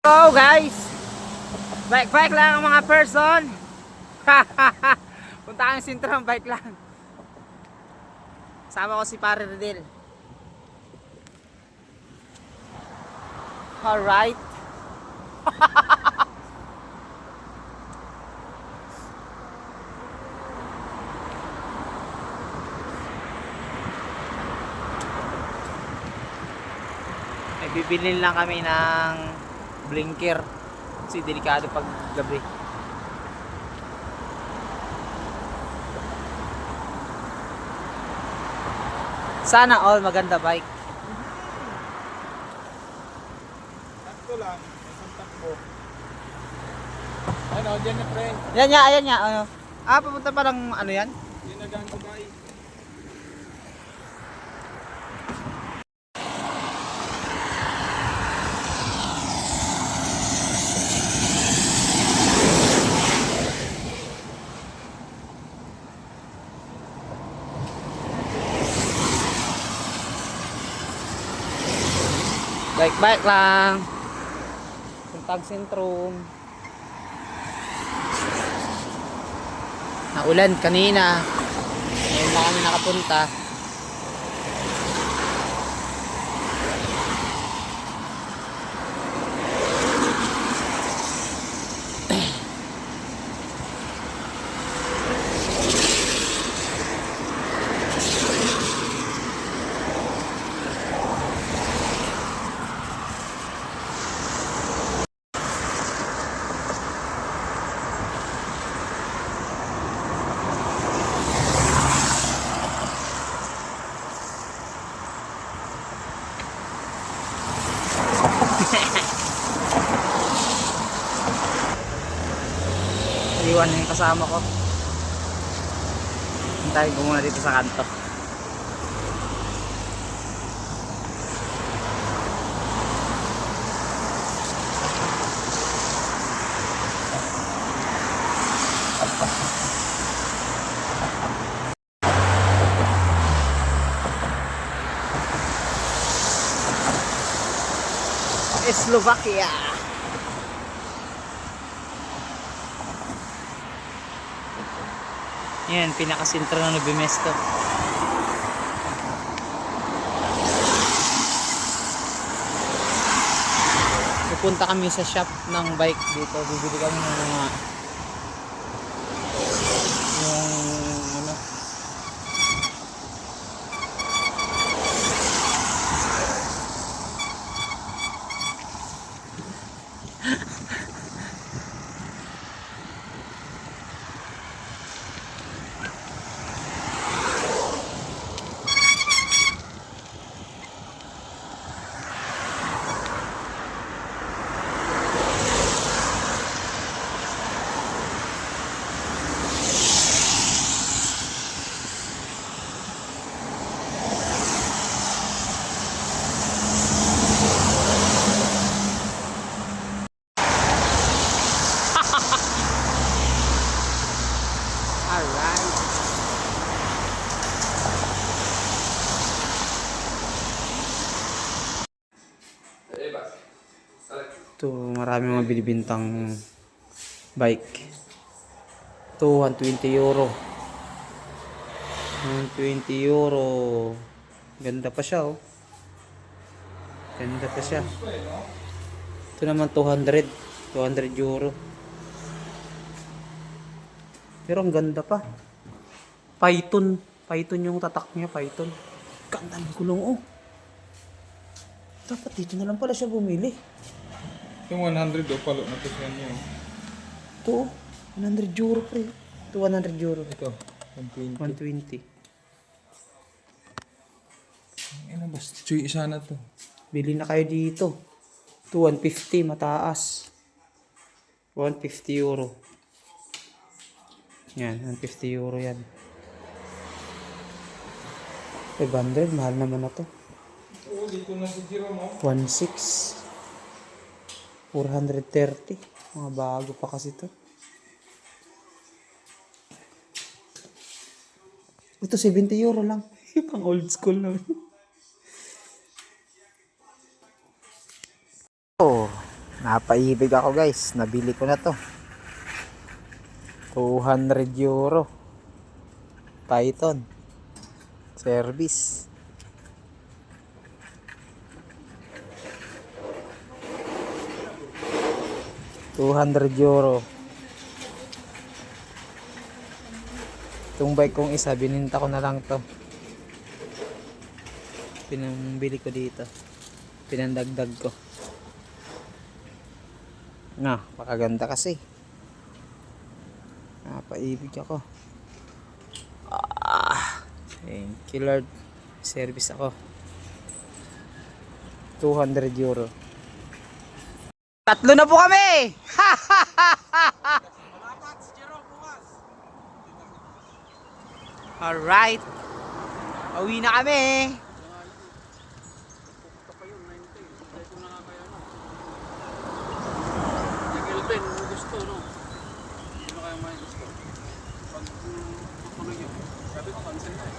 Hello guys, bike lang ang mga person. Punta kang sintro, bike lang. Sama ko si Pare Redel. Alright. May bibilin lang kami ng blinker kasi delikado pag gabi. Sana all maganda bike. Takto lang, isang takbo. Ano, dyan na pre. Yan nga, ayan nga. Ano? Papunta pa ng ano yan? Yun na gang Dubai. Bike lang. Puntang sentrum. Naulan kanina. Ngayon na kami nakapunta. Iwan na yung kasama ko. Hintayin ko muna dito sa kanto. Slovakia. Yan, pinakasentro ng Novo Mesto. Pupunta kami sa shop ng bike dito. Bibili kami ng mga yung ano, alright. Ito, marami mga binibintang bike. Ito, 120 euro. 120 euro. Ganda pa siya, oh. Ganda pa siya. Ito naman 200. 200 euro. Pero ang ganda pa. Python. Python yung tatak niya, Python. Ganda ng gulong, oh. Dapat dito na lang pala siya bumili. Yung 100 o palo na to siya niyo. Ito, oh. 100 euro, pre. Ito, 100 euro. Ito, 120. 120. Ano ba? Chuy, isa na to. Bili na kayo dito. Ito, 150, mataas. 150 euro. Yan, 150 euro yan. 500, mahal naman na to. Oo, dito na si Jiro mo. 1.6. 430. Mga bago pa kasi to. Ito, 70 euro lang. Pang old school naman. Oh, Napaibig ako guys. Nabili ko na to. 200 euro. Python. Service. €200. Itong bike kong isa, bininta ko na lang to. Pinambili ko dito. Pinandagdag ko. Nga, pakaganda kasi. Napaibig ako. Thank you Lord. Service ako. €200. Tatlo na po kami! Alright. Uwi na kami. Elben, gusto, no? Sino kaya may gusto? Pag tutuloy yun, sabi ko, cancel na eh.